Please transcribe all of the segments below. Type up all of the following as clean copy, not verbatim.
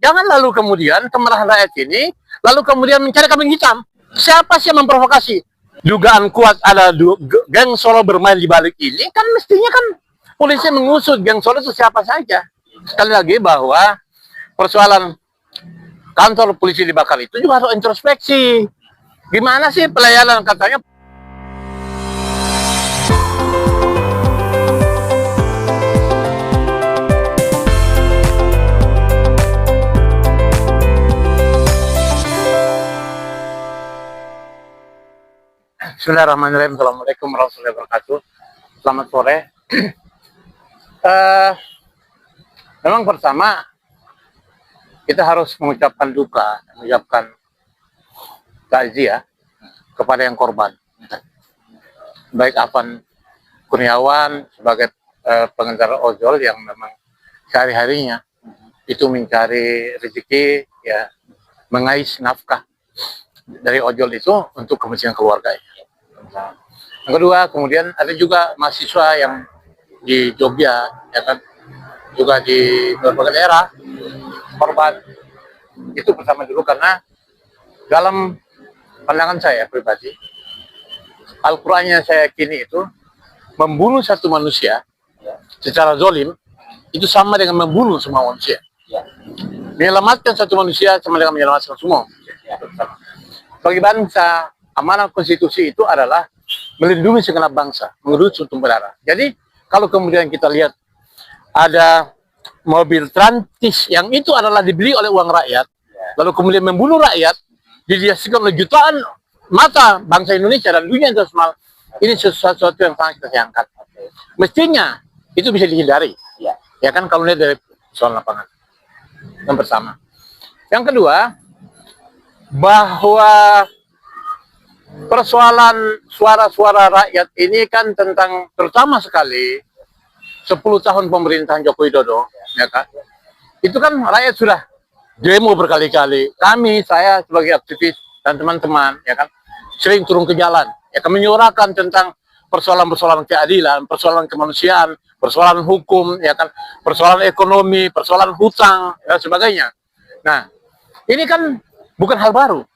jangan lalu kemudian kemarahan rakyat ini, lalu kemudian mencari kambing hitam. Siapa sih yang memprovokasi? Dugaan kuat ada geng Solo bermain di balik ini, kan mestinya kan polisi mengusut geng Solo itu siapa saja. Sekali lagi bahwa persoalan kantor polisi dibakar itu juga harus introspeksi. Gimana sih pelayanan katanya? Bismillahirrahmanirrahim. Assalamualaikum warahmatullahi wabarakatuh. Selamat sore. Memang pertama kita harus mengucapkan duka, mengucapkan takziah kepada yang korban. Baik Afan Kurniawan sebagai pengendara ojol yang memang sehari-harinya itu mencari rezeki, ya, mengais nafkah dari ojol itu untuk kepentingan keluarganya. Yang kedua, kemudian ada juga mahasiswa yang di Jogja, ya kan, juga di berbagai daerah korban. Itu pertama dulu karena dalam pandangan saya pribadi, Al-Quran yang saya yakini itu membunuh satu manusia secara zalim itu sama dengan membunuh semua manusia. Menyelamatkan satu manusia sama dengan menyelamatkan semua. Bagi bangsa, amanah konstitusi itu adalah melindungi segenap bangsa, mengurus untung berdarah. Jadi kalau kemudian kita lihat ada mobil Trantis yang itu adalah dibeli oleh uang rakyat, lalu kemudian membunuh rakyat, didiasikan oleh jutaan mata bangsa Indonesia dan dunia internasional, ini sesuatu yang sangat kita sayangkan. Mestinya itu bisa dihindari, ya kan, kalau lihat dari soal lapangan. Yang pertama. Yang kedua, bahwa persoalan suara-suara rakyat ini kan tentang terutama sekali 10 tahun pemerintahan Joko Widodo, ya kan? Itu kan rakyat sudah demo berkali-kali. Kami, saya sebagai aktivis dan teman-teman, ya kan, sering turun ke jalan, ya kan, menyuarakan tentang persoalan-persoalan keadilan, persoalan kemanusiaan, persoalan hukum, ya kan, persoalan ekonomi, persoalan hutang, dan sebagainya. Nah, ini kan bukan hal baru.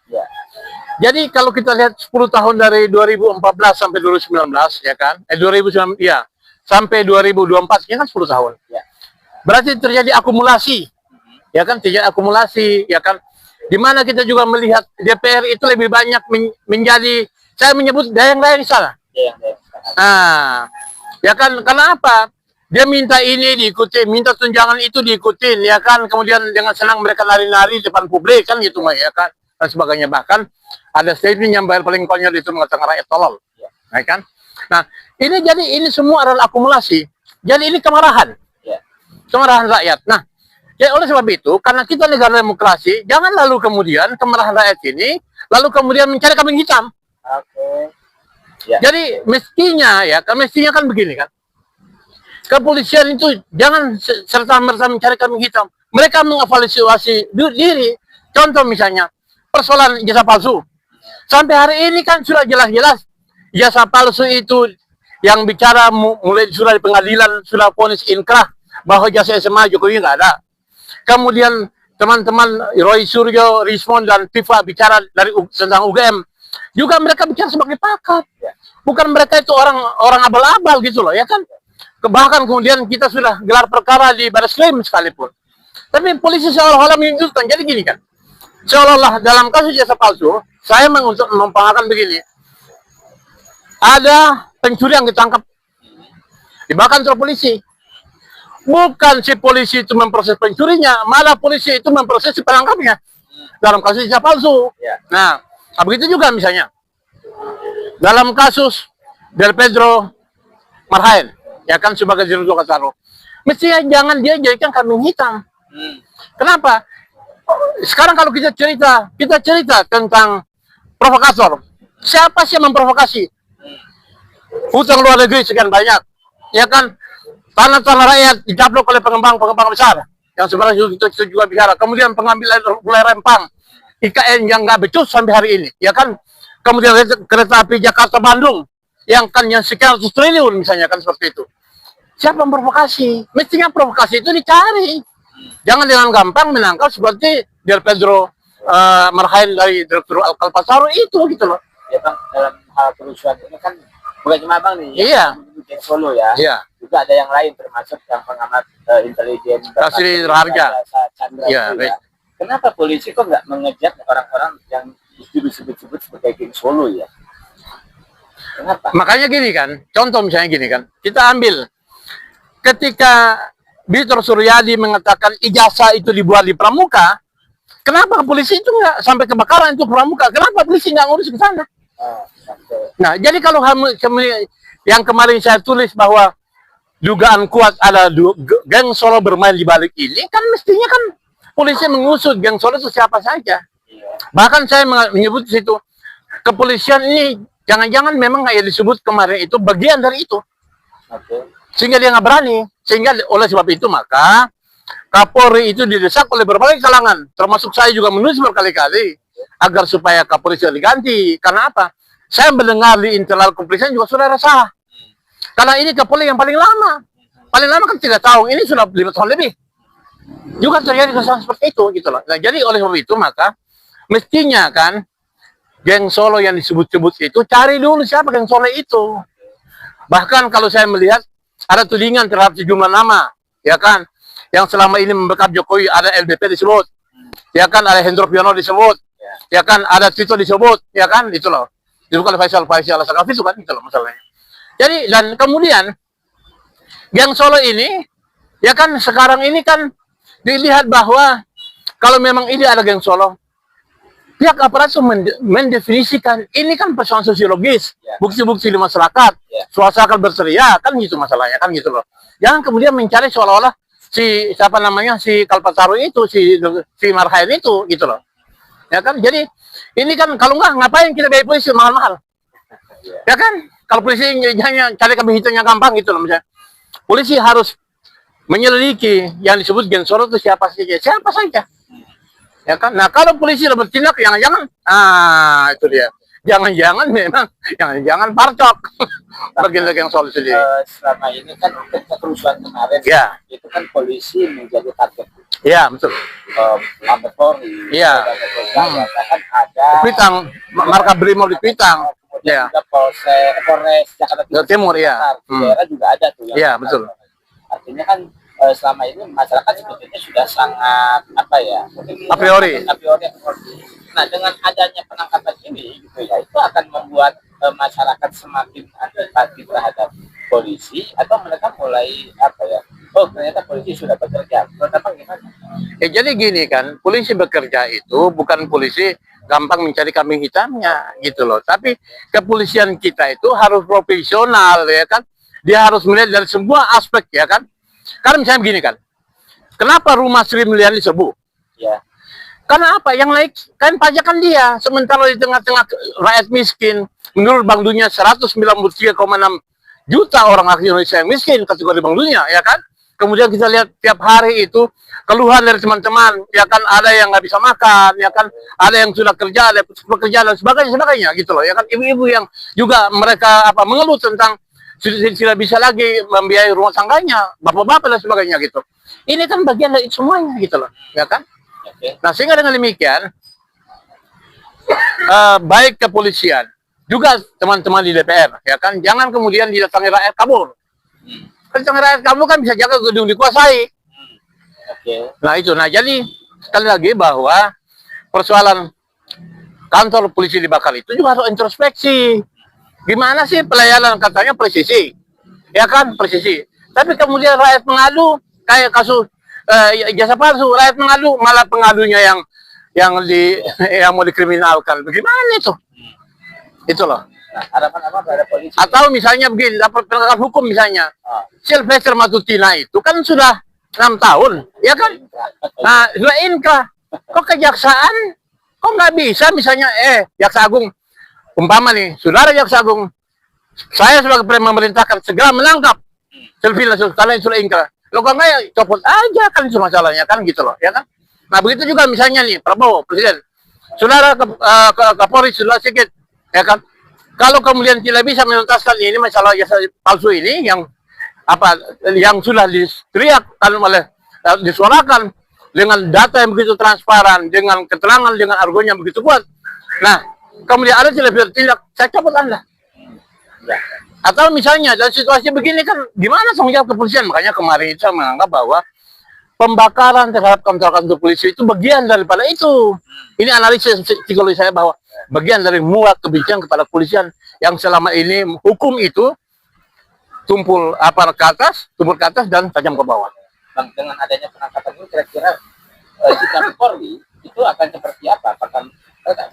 Jadi kalau kita lihat 10 tahun dari 2014 sampai 2019, ya kan, 2019, ya, sampai 2024, ini kan 10 tahun. Berarti terjadi akumulasi, ya kan, terjadi akumulasi, ya kan, di mana kita juga melihat DPR itu lebih banyak menjadi, saya menyebut dayang-dayang di sana. Nah, ya kan, kenapa? Dia minta ini diikuti, minta tunjangan itu diikutin, ya kan, kemudian dengan senang mereka lari-lari depan publik, kan gitu, ya kan, dan sebagainya. Bahkan ada statement yang paling konyol itu mengatakan rakyat tolol, ya kan. Nah, ini semua adalah akumulasi. Jadi ini kemarahan, kemarahan rakyat. Nah, ya oleh sebab itu, karena kita negara demokrasi, jangan lalu kemudian kemarahan rakyat ini, lalu kemudian mencari kambing hitam. Jadi mestinya, ya, mestinya kan begini kan. Kepolisian itu jangan serta-merta mencari kambing hitam. Mereka mengevaluasi diri. Contoh misalnya, persoalan jasa palsu. Sampai hari ini kan sudah jelas-jelas jasa palsu itu yang bicara mulai sudah di pengadilan, sudah vonis inkrah bahwa jasa SMA Jokowi nggak ada. Kemudian teman-teman Roy Suryo, Rismon, dan FIFA bicara tentang UGM. Juga mereka bicara sebagai pakar. Bukan mereka itu orang abal-abal gitu loh, ya kan. Bahkan kemudian kita sudah gelar perkara di Barreskrim sekalipun. Tapi polisi seolah-olah menunjukkan. Jadi gini kan, seolah-olah dalam kasus jasa palsu, saya mempahamakan begini. Ada pencuri yang ditangkap di bawah kantor polisi. Bukan si polisi itu memproses pencurinya, malah polisi itu memproses si penangkapnya dalam kasus jasa palsu. Nah, begitu juga misalnya dalam kasus Del Pedro Marhaen, ya kan, sebagai Dirut Kasaro. Mestinya jangan dia jadikan kambing hitam. Kenapa? Sekarang kalau kita cerita tentang provokator. Siapa sih yang memprovokasi? Hutang luar negeri sekian banyak, ya kan, tanah-tanah rakyat dijablok oleh pengembang besar yang sebenarnya itu juga bicara. Kemudian pengambilan mulai rempang IKN yang nggak becus sampai hari ini, ya kan. Kemudian kereta api Jakarta Bandung yang sekian ratus triliun misalnya, kan, seperti itu. Siapa yang provokasi? Mestinya provokasi itu dicari. Jangan dengan gampang menangkap seperti Del Pedro Marhain dari Direktur Kalpasaro itu gitu loh. Ya bang, dalam hal kerusuhan ini kan bukan cuma bang nih, Iya. Yang Solo ya, Iya. juga ada yang lain termasuk yang pengamat intelijen Tasri Raharja. Chandra Iya, itu baik. ya. Kenapa polisi kok nggak mengejar orang-orang yang disebut-sebut sebagai geng Solo ya? Kenapa? Makanya gini kan, contoh misalnya gini kan, kita ambil ketika Dr. Suryadi mengatakan ijazah itu dibuat di Pramuka, kenapa polisi itu nggak sampai kebakaran itu Pramuka? Kenapa polisi nggak ngurus ke sana? Nah, jadi kalau yang kemarin saya tulis bahwa dugaan kuat ada geng Solo bermain di balik ini, kan mestinya kan polisi mengusut geng Solo itu siapa saja. Bahkan saya menyebut di situ, kepolisian ini jangan-jangan memang kayak disebut kemarin itu bagian dari itu. Sehingga dia nggak berani. Sehingga oleh sebab itu maka Kapolri itu didesak oleh berbagai kalangan, termasuk saya juga menulis berkali-kali agar supaya Kapolri sudah diganti. Karena apa? Saya mendengar di internal kepolisian juga sudah resah. Karena ini Kapolri yang paling lama. Paling lama kan 3 tahun, ini sudah 5 tahun lebih. Juga terjadi kesalahan seperti itu gitu loh. Nah, jadi oleh sebab itu maka mestinya kan geng Solo yang disebut-sebut itu cari dulu siapa geng Solo itu. Bahkan kalau saya melihat ada tudingan terhadap sejumlah nama, ya kan, yang selama ini membekap Jokowi, ada LBP disebut, ya kan, ada Hendro Priyono disebut, ya kan, ada Tito disebut, ya kan, itu loh. Itu kalau Faisal Asakafi itu kan, itu loh masalahnya. Jadi, dan kemudian, geng Solo ini, ya kan, sekarang ini kan, dilihat bahwa, kalau memang ini ada geng Solo, pihak aparat itu mendefinisikan ini kan persoalan sosiologis, bukti-bukti di masyarakat, suasana akan berseria, kan gitu masalahnya, kan gitu loh. Jangan kemudian mencari seolah-olah si siapa namanya si Kalpasaro itu, si Marhain itu, gitu loh. Ya kan, jadi ini kan kalau nggak ngapain kita bayar polisi mahal-mahal, ya kan? Kalau polisi hanya cari kambing hitamnya gampang gitu loh, misalnya. Polisi harus menyelidiki yang disebut geng Solo itu siapa saja. Ya kan? Nah, kalau polisi udah bertindak, jangan-jangan, itu dia. Jangan-jangan memang, jangan-jangan parcok. Bagian yang soal itu dia. Selama ini kan ketika kerusuhan kemarin, Ya. itu kan polisi menjadi target. Iya, betul. Mabes Polri. Iya. Bahkan ada. Pitang, marka Brimob di Pitang. Kemudian Ya. juga Polres Jakarta Timur, ya. Di daerah juga ada tuh. Iya, betul. Artinya kan selama ini masyarakat sebetulnya sudah sangat A priori. Nah, dengan adanya penangkapan ini gitu ya, itu akan membuat masyarakat semakin antipati terhadap polisi, atau mereka mulai oh ternyata polisi sudah bekerja. Menurut apa gimana? Jadi gini kan, polisi bekerja itu bukan polisi gampang mencari kambing hitamnya gitu loh. Tapi kepolisian kita itu harus profesional, ya kan. Dia harus melihat dari semua aspek, ya kan. Karena misalnya begini kan, kenapa rumah Sri Mulyani diserbu? Ya. Karena apa? Yang naik kan pajak kan dia. Sementara di tengah-tengah rakyat miskin, menurut Bank Dunia 193,6 juta orang rakyat Indonesia yang miskin kategori Bank Dunia, ya kan? Kemudian kita lihat tiap hari itu keluhan dari teman-teman, ya kan, ada yang nggak bisa makan, ya kan, ada yang sudah kerja, ada pekerjaan dan sebagainya gitu loh, ya kan, ibu-ibu yang juga mereka mengeluh tentang tidak bisa lagi membiayai rumah tangganya, bapak-bapak dan sebagainya gitu. Ini kan bagian dari semuanya gitu loh, ya kan? Nah, sehingga dengan demikian, baik kepolisian, juga teman-teman di DPR, ya kan, jangan kemudian didatangi rakyat kabur. Datangi rakyat kabur kan bisa jaga gedung dikuasai. Nah itu, jadi sekali lagi bahwa persoalan kantor polisi dibakar itu juga harus introspeksi. Gimana sih pelayanan, katanya presisi, ya kan, presisi. Tapi kemudian rakyat mengadu kayak kasus jasa palsu, rakyat mengadu malah pengadunya yang mau dikriminalkan. Bagaimana itu? Itu loh. Nah, harapan apa pada polisi? Atau misalnya begini, dapat penegakan hukum misalnya, Sylvester Matutina itu kan sudah 6 tahun, ya kan? Nah, sudah inkrah. Kok kejaksaan, kok nggak bisa misalnya, Jaksa Agung, umpama nih, saudara Jaksa Agung, saya sebagai pemerintahkan segera menangkap Sylvester karena sudah inkrah. Lo kok nggak ya, copot aja kan itu masalahnya kan gitu loh, ya kan? Nah begitu juga misalnya nih Prabowo Presiden, saudara Kapolri sudah sedikit, ya kan? Kalau kemudian tidak bisa menuntaskan ini masalah jasa palsu ini yang sudah diteriakkan oleh disuarakan dengan data yang begitu transparan, dengan keterangan, dengan argonya yang begitu kuat. Nah, kemudian ada tidak bertindak, saya cabut Anda. Ya. Atau misalnya dalam situasi begini kan gimana tanggung jawab kepolisian? Makanya kemarin itu saya menganggap bahwa pembakaran terhadap kantor-kantor polisi itu bagian daripada itu. Ini analisis psikologi saya bahwa bagian dari muat kebencian kepada kepolisian yang selama ini hukum itu tumpul ke atas dan tajam ke bawah. Bang, dengan adanya penangkapan ini kira-kira sikap Polri itu akan seperti apa? Apakah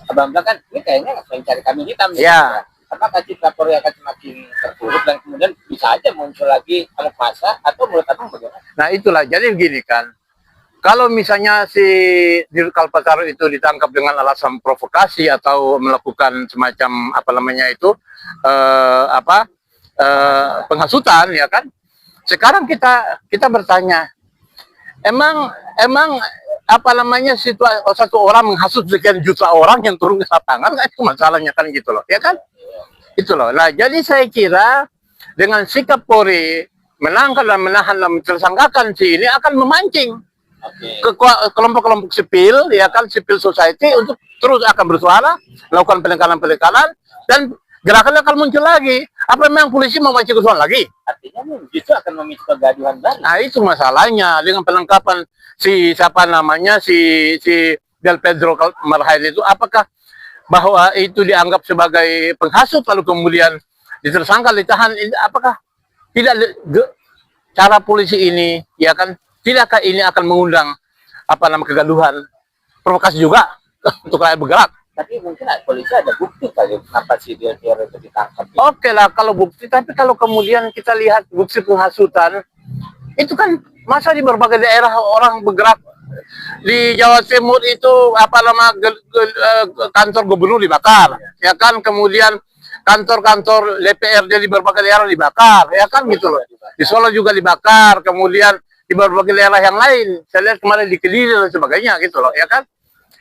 Abang bilang kan ini kayaknya mencari kambing hitam. Ya. Apakah citra Polri akan semakin terpuruk dan kemudian bisa aja muncul lagi masa atau menurut Abang bagaimana? Nah itulah, jadi begini kan, kalau misalnya si Dirut Kalpataru itu ditangkap dengan alasan provokasi atau melakukan semacam penghasutan, ya kan? Sekarang kita bertanya, emang satu orang menghasut sekian juta orang yang turun ke lapangan, kan itu masalahnya kan gitu loh, ya kan? Itu loh. Nah, jadi saya kira dengan sikap Polri menangkap dan menahan dan mentersangkakan si ini akan memancing ke kelompok-kelompok sipil, ya kan, civil society untuk terus akan bersuara, melakukan penekanan-penekanan, dan gerakan akan muncul lagi. Apa memang polisi mau mancing kerusuhan lagi? Artinya justru akan memicu kegaduhan baru. Nah, itu masalahnya dengan penangkapan si Del Pedro Marhain itu, apakah bahwa itu dianggap sebagai penghasut lalu kemudian ditersangka, ditahan, apakah tidak cara polisi ini, ya kan, tidakkah ini akan mengundang kegaduhan, provokasi juga untuk rakyat bergerak? Tapi mungkin polisi ada bukti kali kenapa si dia itu ditangkap. Oke lah kalau bukti, tapi kalau kemudian kita lihat bukti penghasutan itu kan masa di berbagai daerah orang bergerak. Di Jawa Timur itu kantor gubernur dibakar, ya kan, kemudian kantor-kantor DPRD di berbagai daerah dibakar, ya kan gitu loh. Di Solo juga dibakar, kemudian di berbagai daerah yang lain, saya lihat kemarin di Kediri dan sebagainya gitu loh, ya kan.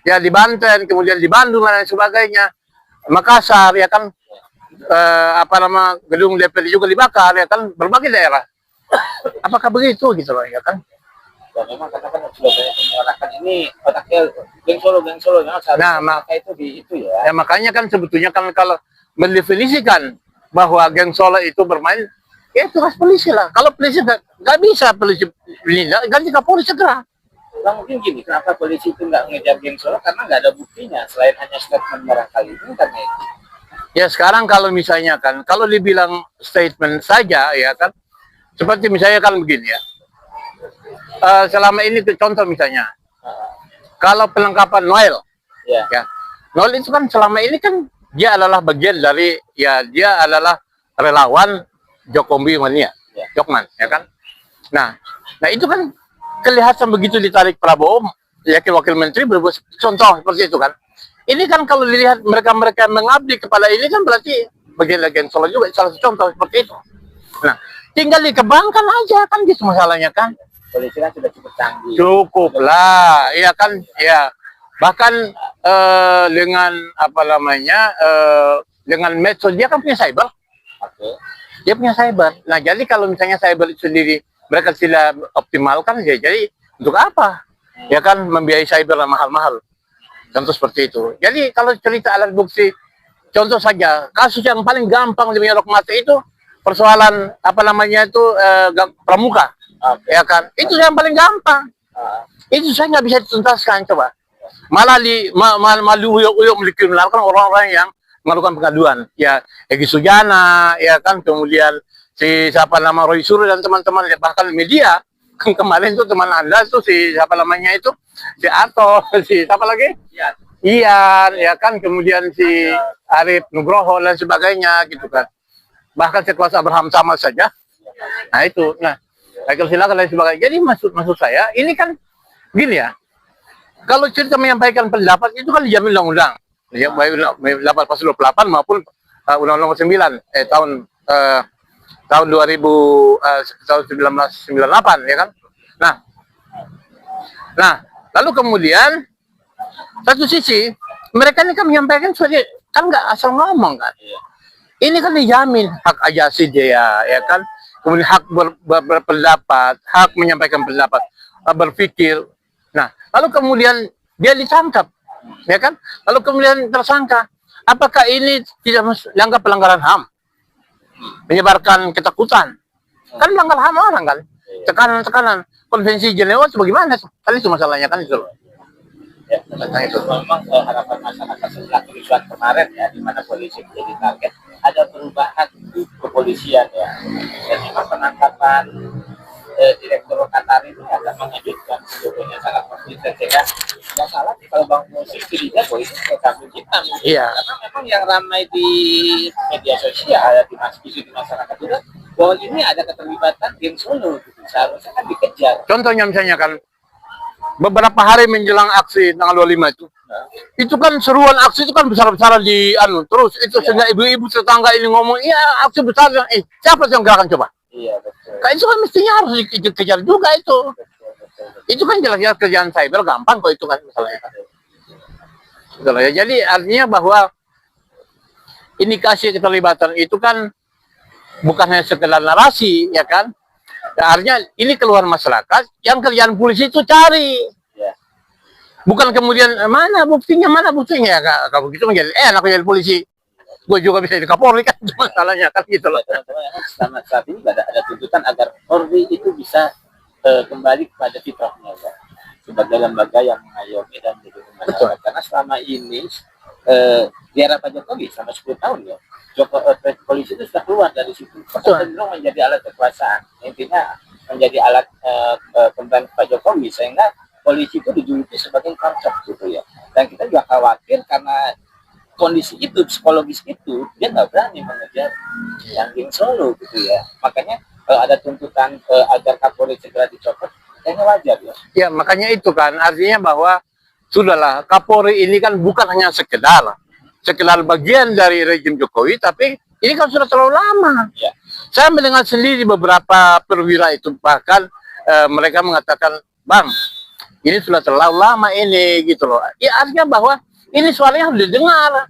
Ya di Banten, kemudian di Bandung dan lain sebagainya, Makassar, ya kan, gedung DPRD juga dibakar, ya kan, berbagai daerah. Apakah begitu gitu loh, ya kan? Ya memang karena kan sudah banyak menyuarakan ini otaknya geng Solo yang seharusnya itu di itu ya. Ya makanya kan sebetulnya kan kalau mendefinisikan bahwa geng Solo itu bermain, ya tugas polisi lah. Kalau polisi nggak bisa polisi menindak, ganti Kapolri segera. Bang, mungkin gini, kenapa polisi itu nggak ngejar geng Solo? Karena nggak ada buktinya selain hanya statement barangkali ini karena itu. Ya sekarang kalau misalnya kan, kalau dibilang statement saja, ya kan, seperti misalnya kan begini ya. Selama ini contoh misalnya, kalau penangkapan Noel, ya, Noel itu kan selama ini kan dia adalah bagian dari, ya dia adalah relawan Jokowi mania, Jokman, ya kan. Nah itu kan kelihatan begitu ditarik Prabowo, yakin wakil menteri berbuat contoh seperti itu kan. Ini kan kalau dilihat mereka mengabdi kepada ini kan berarti bagian dari Solo juga, salah satu contoh seperti itu. Nah, tinggal dikembangkan aja kan gitu masalahnya kan. Polisi kan sudah cukup canggih. Cukup lah, ya kan, ya. Bahkan dengan dengan medsos, dia kan punya cyber. Dia punya cyber. Nah, jadi kalau misalnya cyber itu sendiri mereka tidak optimalkan, ya jadi untuk apa? Ya kan, membiayai cyber mahal-mahal. Contoh seperti itu. Jadi kalau cerita alat bukti, contoh saja, kasus yang paling gampang di menyerok mati itu persoalan pramuka. Ya kan, itu yang paling gampang. Itu saya nggak bisa dituntaskan, coba. Malah uyuk-uyuk mengkriminalkan orang-orang yang melakukan pengaduan. Ya, Egy Sujana, ya kan, kemudian Roy Suryo dan teman-teman, bahkan media. Kemarin tuh teman Anda tuh si Arto, siapa lagi? Ian, ya kan, kemudian si Arif Nugroho dan sebagainya gitu kan. Bahkan sekelas Abraham Samad saja. Nah itu, Michael silakan dan sebagainya. Jadi maksud saya ini kan gini ya. Kalau cerita menyampaikan pendapat itu kan dijamin undang-undang. Ya, baik 8 28 maupun Undang-Undang 9 tahun 1998 ya kan. Nah, lalu kemudian satu sisi mereka ini kan menyampaikan kan nggak asal ngomong kan. Ini kan dijamin hak ajasi dia, ya kan. Kemudian hak berpendapat, hak menyampaikan pendapat, berpikir, Nah, lalu kemudian dia ditangkap, ya kan? Lalu kemudian tersangka. Apakah ini tidak dianggap pelanggaran HAM? Menyebarkan ketakutan. Kan melanggar HAM orang kan? Tekanan-tekanan. Konvensi Jenewa itu bagaimana? Kan itu masalahnya kan itu. Ya, itu memang harapan masyarakat setelah kerusuhan kemarin ya, di mana polisi menjadi target, ada perubahan di kepolisian ya. Dan memang penangkapan Direktur Qatar itu agak mengejutkan, sebetulnya sangat konsisten, sehingga nggak salah sih kalau Bang Musi curiga bahwa itu kambing hitam. Iya. Karena memang yang ramai di media sosial, di masyarakat itu bahwa ini ada keterlibatan geng Solo, gitu. Seharusnya kan dikejar. Contohnya misalnya kan, beberapa hari menjelang aksi tanggal 25 itu kan seruan aksi itu kan besar-besaran di terus itu sehingga ibu-ibu tetangga ini ngomong, iya aksi besar, siapa yang gerakan coba? Iya, betul. Kan itu kan mestinya harus dikejar juga itu. Itu kan jelas-jelas kerjaan cyber, gampang kok itu kan misalnya. Betul ya. Jadi artinya bahwa indikasi keterlibatan itu kan bukan hanya sekedar narasi, ya kan? Ya, artinya ini keluar masyarakat yang kerjaan polisi itu cari. Ya. Bukan kemudian mana buktinya ya kalau begitu menjadi enak jadi polisi. Gue juga bisa jadi Kapolri kan, itu masalahnya kan gitu loh. Teman-teman, saat ini ada tuntutan agar Polri itu bisa kembali kepada fitrahnya ya, sebagai lembaga yang mengayomi dan melindungi masyarakat. Karena selama ini di era Pak Jokowi selama 10 tahun ya, polisi itu sudah keluar dari situ, cenderung menjadi alat kekuasaan, intinya menjadi alat pembantu Pak Jokowi, sehingga polisi itu dijuluki sebagai korcok gitu ya. Dan kita juga khawatir karena kondisi itu, psikologis itu, dia nggak berani mengejar yang geng Solo gitu ya. Makanya kalau ada tuntutan agar Kapolri segera dicopot, kayaknya wajar ya. Ya makanya itu kan artinya bahwa sudahlah, Kapolri ini kan bukan hanya sekedar bagian dari rejim Jokowi, tapi ini kan sudah terlalu lama. Ya. Saya mendengar sendiri beberapa perwira itu bahkan mereka mengatakan, Bang, ini sudah terlalu lama ini gitu loh. Ya artinya bahwa ini suaranya harus didengar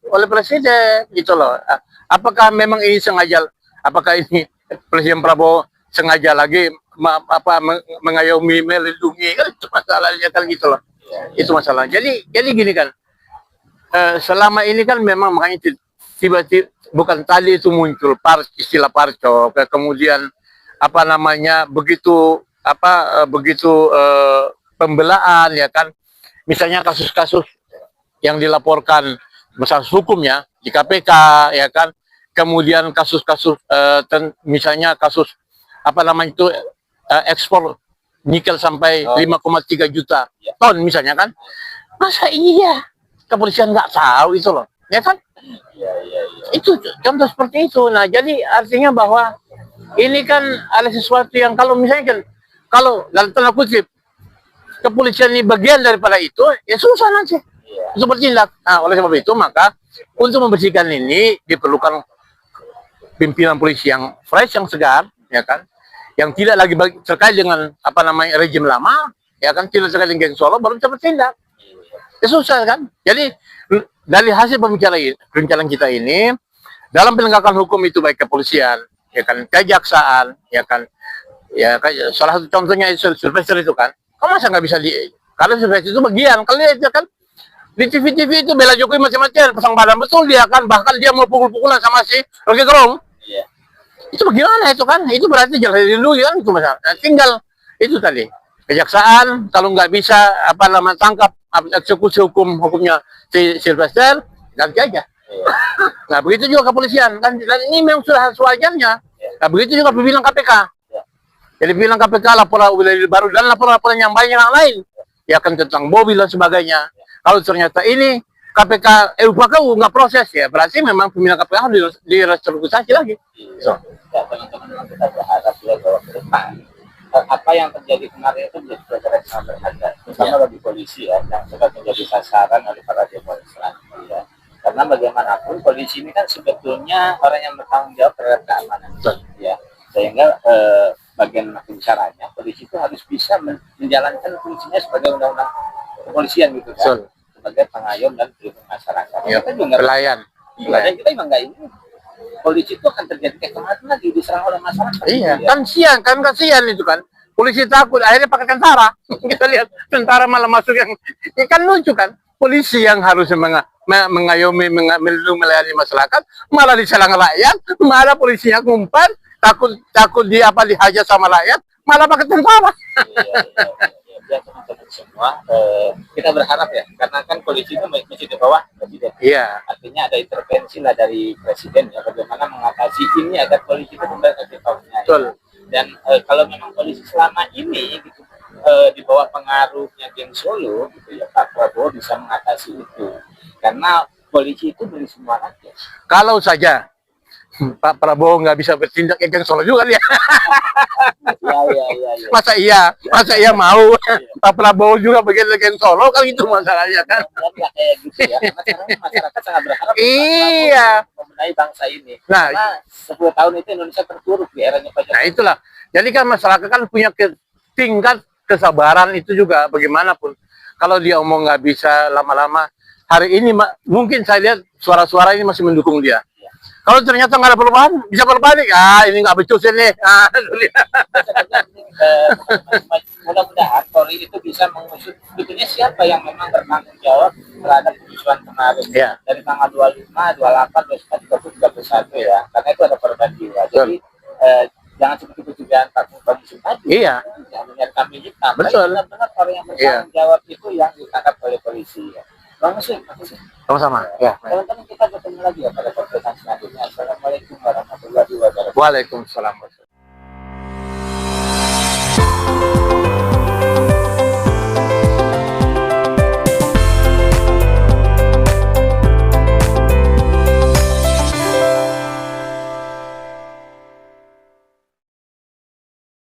oleh presiden gitu loh. Apakah memang ini sengaja? Apakah ini Presiden Prabowo sengaja lagi mengayomi, melindungi? Kan itu masalahnya kan gitu loh. Itu masalah. Jadi gini kan. Selama ini kan memang makanya tiba-tiba bukan tadi itu muncul istilah parcok, kemudian apa namanya begitu pembelaan ya kan. Misalnya kasus-kasus yang dilaporkan masalah hukumnya di KPK ya kan, kemudian kasus-kasus misalnya kasus apa namanya itu ekspor nikel sampai 5,3 juta ton misalnya kan, masa iya kepolisian nggak tahu itu loh ya kan. Itu contoh seperti itu. Nah jadi artinya bahwa ini kan ada sesuatu yang kalau misalnya kan, kalau dalam tanda kutip kepolisian ini bagian daripada itu, ya susah nanti untuk bertindak. Nah, oleh sebab itu maka untuk membersihkan ini diperlukan pimpinan polisi yang fresh, yang segar, ya kan, yang tidak lagi terkait dengan apa namanya rejim lama, ya kan, tidak terkait dengan geng Solo, baru bisa bertindak. Ya susah kan. Jadi dari hasil pembicaraan kita ini dalam penegakan hukum itu baik kepolisian, ya kan, kejaksaan, ya kan, salah satu contohnya Sylvester itu kan, kamu masa nggak bisa karena Sylvester itu bagian, kalau dia kan di TV itu bela Jokowi macam-macam, pasang badan betul dia kan, bahkan dia mau pukul-pukulan sama si Rocky Gerung. Iya. Itu bagaimana itu kan? Itu berarti jelas dilindungi kan itu masalah. Nah, tinggal itu tadi kejaksaan kalau nggak bisa apa namanya tangkap eksekusi hukumnya si Sylvester, ganti aja. Iya. Nah begitu juga kepolisian kan, dan ini memang sudah sewajarnya. Nah begitu juga pimpinan KPK. Iya. Jadi pimpinan KPK laporan baru dan laporan-laporan yang banyak yang lain, ya kan tentang mobil dan sebagainya. Kalau ternyata ini KPK PKU nggak proses, ya berarti memang pimpinan KPK harus direstrukturisasi lagi. So. Ya, teman-teman kita berharap ya bahwa ke depan apa yang terjadi kemarin itu menjadi pelajaran yang berharga, terutama bagi polisi ya, yang sempat menjadi sasaran oleh para demonstran. Ya. Karena bagaimanapun polisi ini kan sebetulnya orang yang bertanggung jawab terhadap keamanan. Ya. Sehingga bagian caranya polisi itu harus bisa menjalankan fungsinya sebagai undang-undang kepolisian gitu kan. Sebagai pengayom dan pelindung masyarakat. Ya, kita juga pelayan. Dan kita emang nggak ini polisi itu akan terjadi kayak kemarin lagi diserang oleh masyarakat. Iya, gitu, ya. kan kasihan itu kan. Polisi takut, akhirnya pakai tentara. Kita lihat tentara malah masuk yang kan lucu kan. Polisi yang harusnya mengayomi, melindungi, melayani masyarakat, malah diserang rakyat, malah polisinya ngumpan, takut dihajar sama rakyat, malah pakai tentara. Ya teman-teman semua, kita berharap ya, karena kan polisi itu masih di bawah presiden. Iya. Artinya ada intervensi lah dari presiden ya, bagaimana mengatasi ini agar polisi itu kembali ke tahunnya. Betul. Dan kalau memang polisi selama ini gitu, di bawah pengaruhnya geng Solo gitu ya, Pak Prabowo bisa mengatasi itu. Karena polisi itu dari semua rakyat. Kalau saja Pak Prabowo nggak bisa bertindak ya Geng Solo juga dia. Ya. Masa iya mau Pak Prabowo juga bagian dari Geng Solo kan itu masalahnya kan. Ya kayak gitu ya. Karena sekarang masyarakat sangat berharap Iya. membenahi bangsa ini. Nah, karena 10 tahun itu Indonesia terpuruk di eranya Pak Jokowi. Nah itulah. Jadi kan masyarakat kan punya tingkat kesabaran itu juga bagaimanapun. Kalau dia omong nggak bisa lama-lama, hari ini mungkin saya lihat suara-suara ini masih mendukung dia. Kalau ternyata nggak ada perubahan, bisa berbalik. Ini nggak becus ini. Mudah-mudahan Polri itu bisa mengusut sebetulnya siapa yang memang bertanggung jawab terhadap kerusuhan kemarin Ya. dari tanggal 25, 28, 29, 30, 31 ya. Karena itu ada korban jiwa. Jadi jangan seperti pencegahan Pak Yusuf tadi. Iya. Jangan menyerang kambing hitam. Betul. Benar-benar orang yang bertanggung jawab itu yang ditangkap oleh polisi. Ya. Bang Muslim, Sama-sama. Ya. teman-teman kita ketemu lagi ya pada pertemuan selanjutnya. Assalamualaikum warahmatullahi wabarakatuh. Waalaikumsalam.